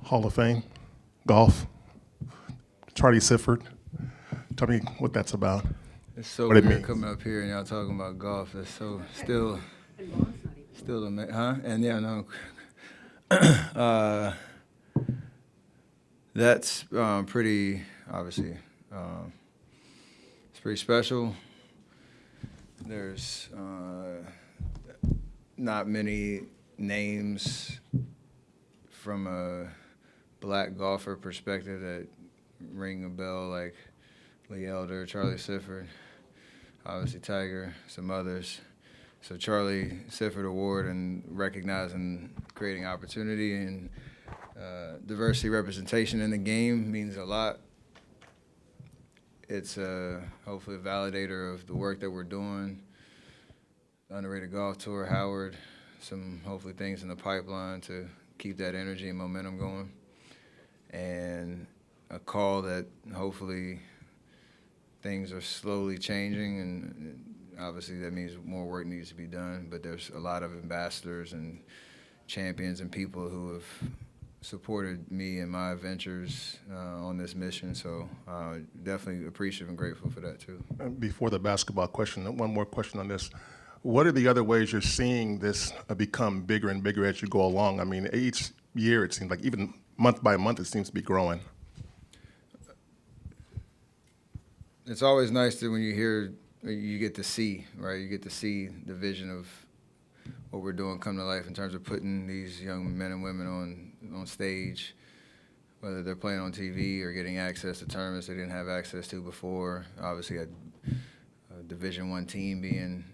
Hall of Fame, golf, Charlie Sifford. Tell me what that's about. It's so What it weird means. coming up here and y'all talking about golf. That's so still huh? And yeah, no. uh, that's pretty obviously. It's pretty special. There's not many names from a black golfer perspective that ring a bell like Lee Elder, Charlie Sifford, obviously Tiger, some others. So Charlie Sifford Award and recognizing creating opportunity and diversity representation in the game means a lot. It's hopefully a validator of the work that we're doing. Underrated Golf Tour, Howard, some hopefully things in the pipeline to keep that energy and momentum going. And a call that hopefully things are slowly changing, and obviously that means more work needs to be done, but there's a lot of ambassadors and champions and people who have supported me and my ventures on this mission, so definitely appreciative and grateful for that too. Before the basketball question, one more question on this. What are the other ways you're seeing this become bigger and bigger as you go along? I mean, each year it seems like, even month by month, it seems to be growing. It's always nice that when you get to see, right? You get to see the vision of what we're doing come to life in terms of putting these young men and women on stage, whether they're playing on TV or getting access to tournaments they didn't have access to before. Obviously, a Division I team being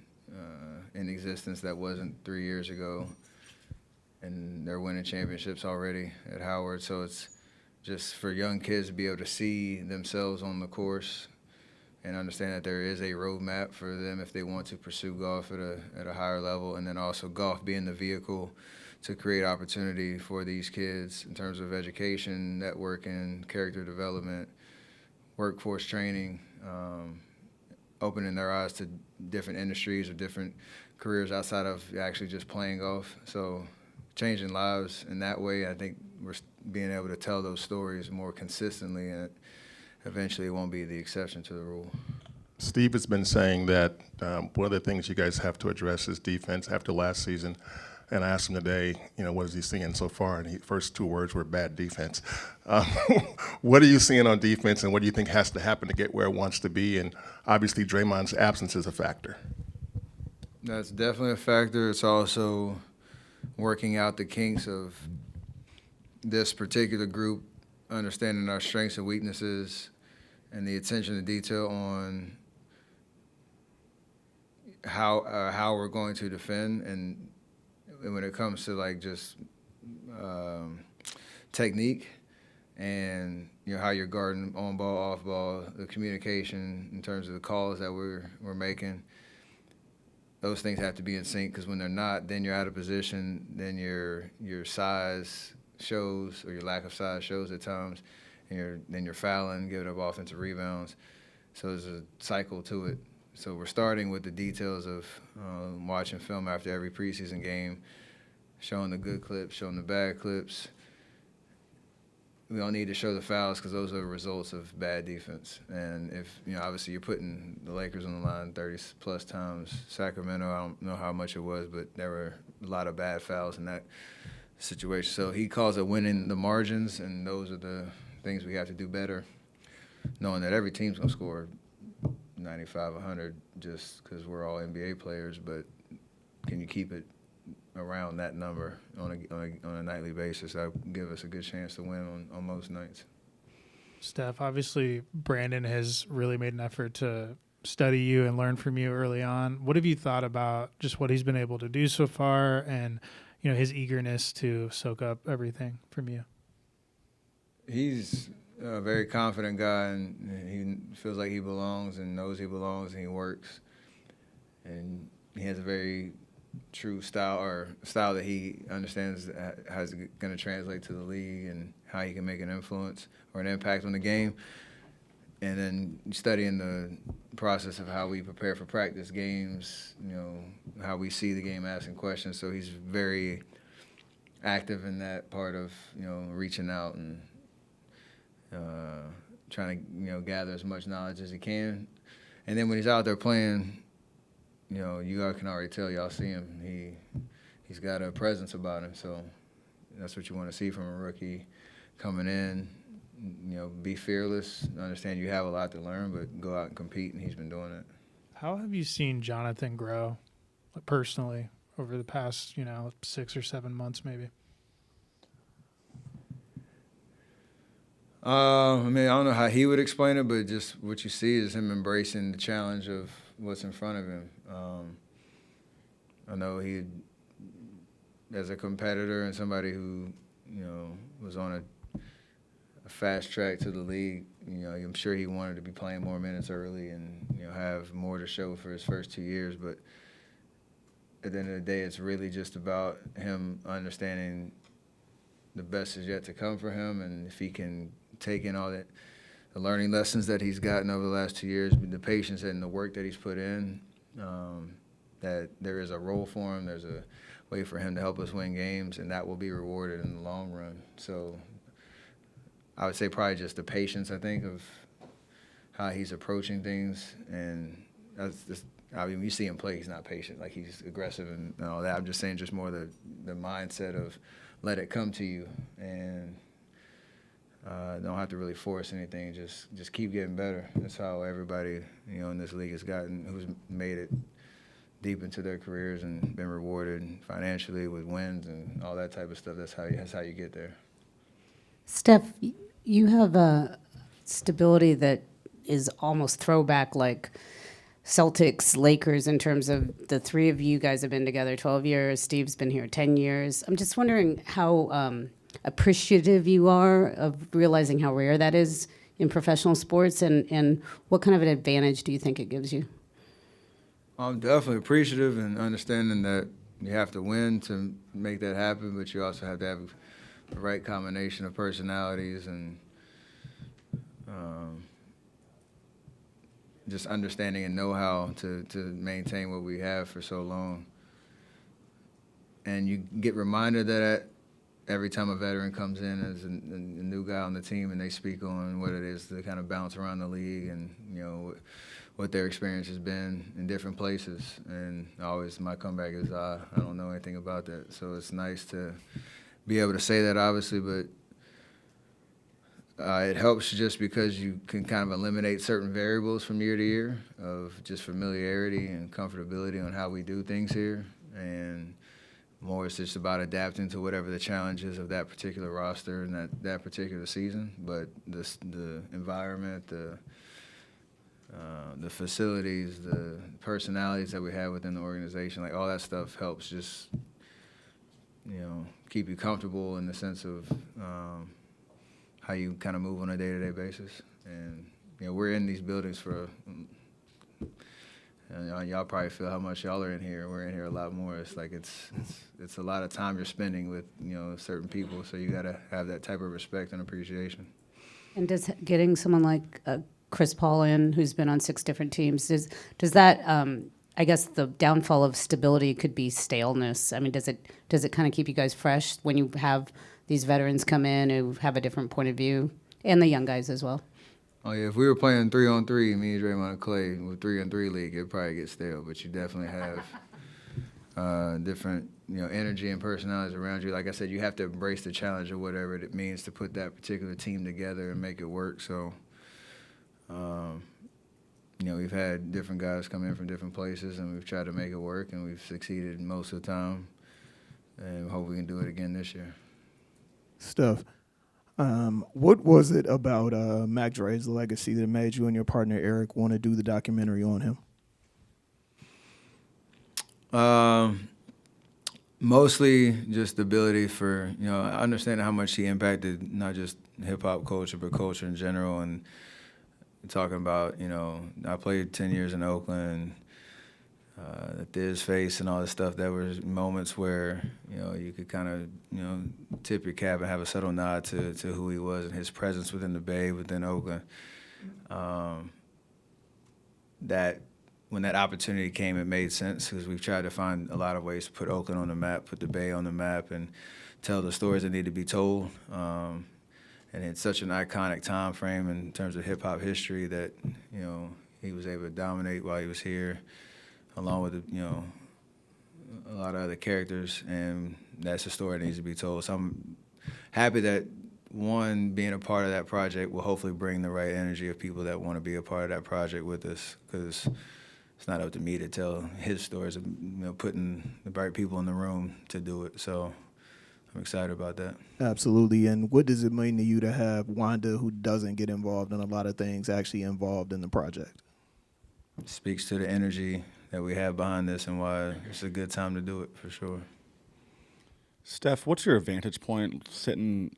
in existence that wasn't 3 years ago, and they're winning championships already at Howard. So it's just for young kids to be able to see themselves on the course and understand that there is a roadmap for them if they want to pursue golf at a higher level, and then also golf being the vehicle to create opportunity for these kids in terms of education, networking, character development, workforce training, opening their eyes to different industries or different careers outside of actually just playing golf. So changing lives in that way, I think we're being able to tell those stories more consistently, and eventually it won't be the exception to the rule. Steve has been saying that one of the things you guys have to address is defense after last season. And I asked him today, what is he seeing so far? And his first two words were bad defense. What are you seeing on defense, and what do you think has to happen to get where it wants to be? And obviously Draymond's absence is a factor. That's definitely a factor. It's also working out the kinks of this particular group, understanding our strengths and weaknesses, and the attention to detail on how we're going to defend, and when it comes to like just technique and how you're guarding on ball, off ball, the communication in terms of the calls that we're making. Those things have to be in sync, because when they're not, then you're out of position. Then your size shows, or your lack of size shows at times, and then you're fouling, giving up offensive rebounds. So there's a cycle to it. So we're starting with the details of watching film after every preseason game, showing the good clips, showing the bad clips. We don't need to show the fouls, because those are the results of bad defense. And if, obviously you're putting the Lakers on the line 30-plus times. Sacramento, I don't know how much it was, but there were a lot of bad fouls in that situation. So he calls it winning the margins, and those are the things we have to do better, knowing that every team's going to score 95, 100 just because we're all NBA players, but can you keep it around that number on a nightly basis? That would give us a good chance to win on most nights. Steph, obviously Brandon has really made an effort to study you and learn from you early on. What have you thought about just what he's been able to do so far, and his eagerness to soak up everything from you? He's a very confident guy, and he feels like he belongs and knows he belongs, and he works. And he has a very true style that he understands how it's going to translate to the league and how he can make an influence or an impact on the game. And then studying the process of how we prepare for practice games, how we see the game, asking questions. So he's very active in that part of, reaching out and trying to, gather as much knowledge as he can. And then when he's out there playing, you all can already tell, y'all see him. He's got a presence about him. So that's what you want to see from a rookie coming in. Be fearless, understand you have a lot to learn, but go out and compete, and he's been doing it. How have you seen Jonathan grow, like, personally over the past, 6 or 7 months maybe? I don't know how he would explain it, but just what you see is him embracing the challenge of what's in front of him. I know he, as a competitor and somebody who, was on a fast track to the league, I'm sure he wanted to be playing more minutes early and, have more to show for his first 2 years. But at the end of the day, it's really just about him understanding the best is yet to come for him, and if he can take in all that, the learning lessons that he's gotten over the last 2 years, the patience and the work that he's put in, that there is a role for him, there's a way for him to help us win games, and that will be rewarded in the long run. So I would say probably just the patience, I think, of how he's approaching things. And that's just, you see him play, he's not patient. Like, he's aggressive and all that. I'm just saying just more the mindset of let it come to you and don't have to really force anything. Just keep getting better. That's how everybody, in this league has gotten, who's made it deep into their careers and been rewarded financially with wins and all that type of stuff. That's how you get there. Steph, you have a stability that is almost throwback, like Celtics, Lakers, in terms of the three of you guys have been together 12 years. Steve's been here 10 years. I'm just wondering how appreciative you are of realizing how rare that is in professional sports, and what kind of an advantage do you think it gives you? I'm definitely appreciative and understanding that you have to win to make that happen, but you also have to have the right combination of personalities and just understanding and know-how to maintain what we have for so long. And you get reminded that every time a veteran comes in as a new guy on the team and they speak on what it is to kind of bounce around the league and, what their experience has been in different places. And always my comeback is, I don't know anything about that. So it's nice to be able to say that, obviously, but it helps just because you can kind of eliminate certain variables from year to year of just familiarity and comfortability on how we do things here. And more it's just about adapting to whatever the challenges of that particular roster and that particular season. But the environment, the facilities, the personalities that we have within the organization, like all that stuff helps just, keep you comfortable in the sense of how you kind of move on a day-to-day basis. And, we're in these buildings for, y'all probably feel how much y'all are in here. We're in here a lot more. It's like it's a lot of time you're spending with, certain people. So you got to have that type of respect and appreciation. And does getting someone like Chris Paul in, who's been on 6 different teams, does that, I guess the downfall of stability could be staleness. I mean, does it kind of keep you guys fresh when you have these veterans come in who have a different point of view, and the young guys as well? Oh, yeah, if we were playing 3-on-3, me and Draymond and Clay, with 3-on-3 league, it'd probably get stale, but you definitely have different, energy and personalities around you. Like I said, you have to embrace the challenge of whatever it means to put that particular team together and make it work. So, we've had different guys come in from different places, and we've tried to make it work, and we've succeeded most of the time, and we hope we can do it again this year. Steph, what was it about Mac Dre's legacy that made you and your partner Eric want to do the documentary on him? Mostly just the ability for, understanding how much he impacted not just hip-hop culture, but culture in general. And talking about, I played 10 years in Oakland, the Thiz face and all this stuff. There were moments where, you could kind of, tip your cap and have a subtle nod to who he was and his presence within the Bay, within Oakland. That when that opportunity came, it made sense because we've tried to find a lot of ways to put Oakland on the map, put the Bay on the map, and tell the stories that need to be told. And it's such an iconic time frame in terms of hip hop history that, you know, he was able to dominate while he was here, along with, you know, a lot of other characters, and that's a story that needs to be told. So I'm happy that, one, being a part of that project will hopefully bring the right energy of people that want to be a part of that project with us, because it's not up to me to tell his stories, of, you know, putting the right people in the room to do it. So I'm excited about that. Absolutely. And what does it mean to you to have Wanda, who doesn't get involved in a lot of things, actually involved in the project? It speaks to the energy that we have behind this and why it's a good time to do it, for sure. Steph, what's your vantage point sitting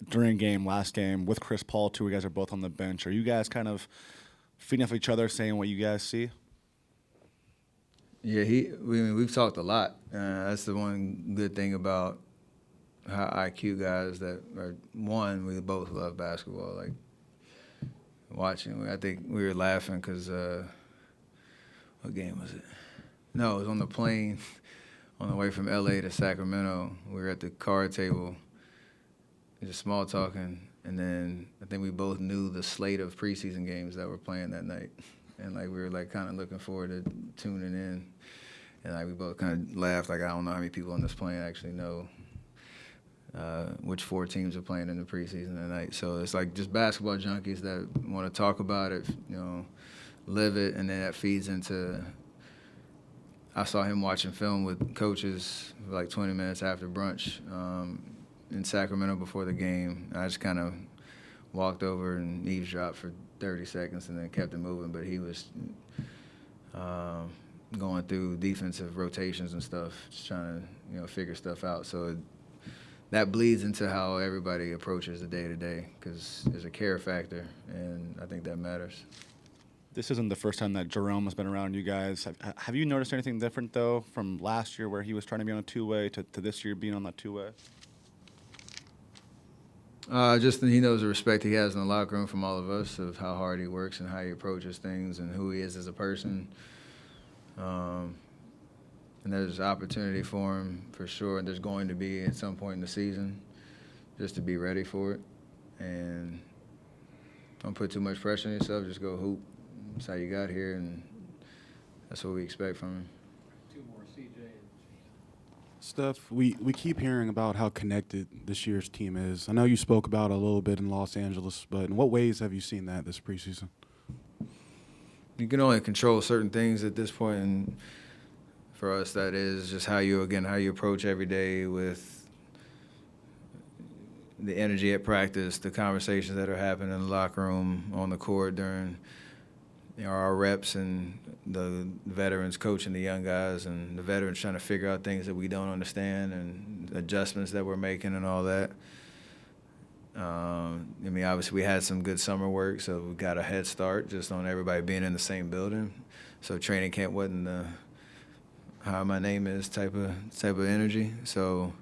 during last game with Chris Paul, too? You guys are both on the bench. Are you guys kind of feeding off each other, saying what you guys see? Yeah, we've talked a lot. That's the one good thing about how IQ guys that are, one, we both love basketball. Like, watching, I think we were laughing because, what game was it? No, it was on the plane on the way from LA to Sacramento. We were at the card table, just small talking, and then I think we both knew the slate of preseason games that were playing that night. And like we were like kind of looking forward to tuning in. And like we both kind of laughed, like I don't know how many people on this plane actually know which 4 teams are playing in the preseason tonight. So it's like just basketball junkies that want to talk about it, you know, live it, and then that feeds into. I saw him watching film with coaches for like 20 minutes after brunch in Sacramento before the game. I just kind of walked over and eavesdropped for 30 seconds and then kept it moving. But he was going through defensive rotations and stuff, just trying to, you know, figure stuff out. So that bleeds into how everybody approaches the day-to-day, because there's a care factor, and I think that matters. This isn't the first time that Jerome has been around you guys. Have you noticed anything different, though, from last year where he was trying to be on a two-way to this year being on that two-way? Just that he knows the respect he has in the locker room from all of us, of how hard he works and how he approaches things and who he is as a person. And there's opportunity for him for sure, and there's going to be at some point in the season, just to be ready for it. And don't put too much pressure on yourself, just go hoop. That's how you got here, and that's what we expect from him. Steph, we keep hearing about how connected this year's team is. I know you spoke about it a little bit in Los Angeles, but in what ways have you seen that this preseason? You can only control certain things at this point, and for us, that is just how you approach every day with the energy at practice, the conversations that are happening in the locker room, on the court during, you know, our reps, and the veterans coaching the young guys, and the veterans trying to figure out things that we don't understand and adjustments that we're making and all that. I mean, obviously we had some good summer work, so we got a head start just on everybody being in the same building. So training camp wasn't the how my name is type of energy. So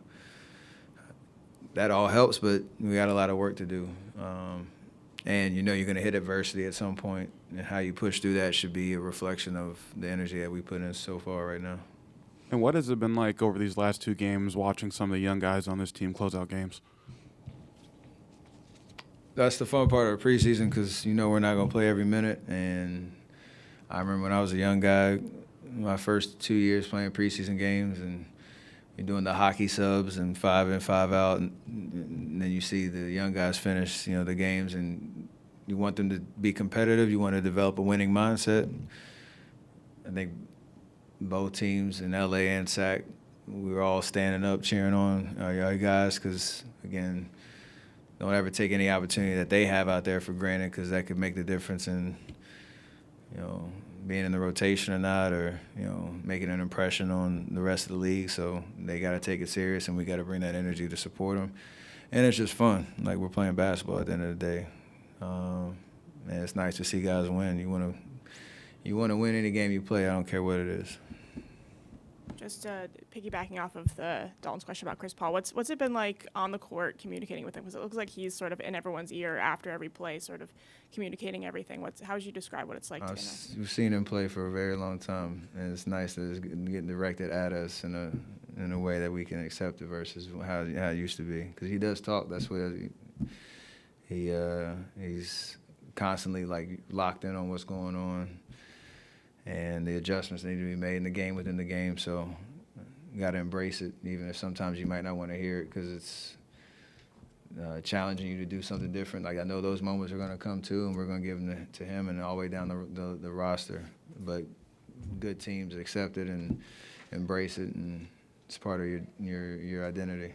that all helps, but we got a lot of work to do. And you know you're going to hit adversity at some point, and how you push through that should be a reflection of the energy that we put in so far right now. And what has it been like over these last 2 games watching some of the young guys on this team close out games? That's the fun part of the preseason, because you know we're not going to play every minute. And I remember when I was a young guy, my first 2 years playing preseason games, and you're doing the hockey subs and 5 in, 5 out, and then you see the young guys finish, you know, the games, and you want them to be competitive. You want to develop a winning mindset. I think both teams in LA and SAC, we were all standing up cheering on our guys, because, again, don't ever take any opportunity that they have out there for granted, because that could make the difference in, you know, being in the rotation or not, or, you know, making an impression on the rest of the league. So they got to take it serious, and we got to bring that energy to support them. And it's just fun. Like, we're playing basketball at the end of the day. And it's nice to see guys win. You want to win any game you play. I don't care what it is. Just piggybacking off of Dalton's question about Chris Paul, what's it been like on the court communicating with him? Because it looks like he's sort of in everyone's ear after every play, sort of communicating everything. How would you describe what it's like? We've seen him play for a very long time, and it's nice that it's getting directed at us in in a way that we can accept it versus how it used to be. Because he does talk. That's what he's constantly like locked in on what's going on, and the adjustments need to be made in the game within the game. So you got to embrace it, even if sometimes you might not want to hear it because it's challenging you to do something different. Like I know those moments are going to come too, and we're going to give them to him and all the way down the roster. But good teams accept it and embrace it, and it's part of your identity.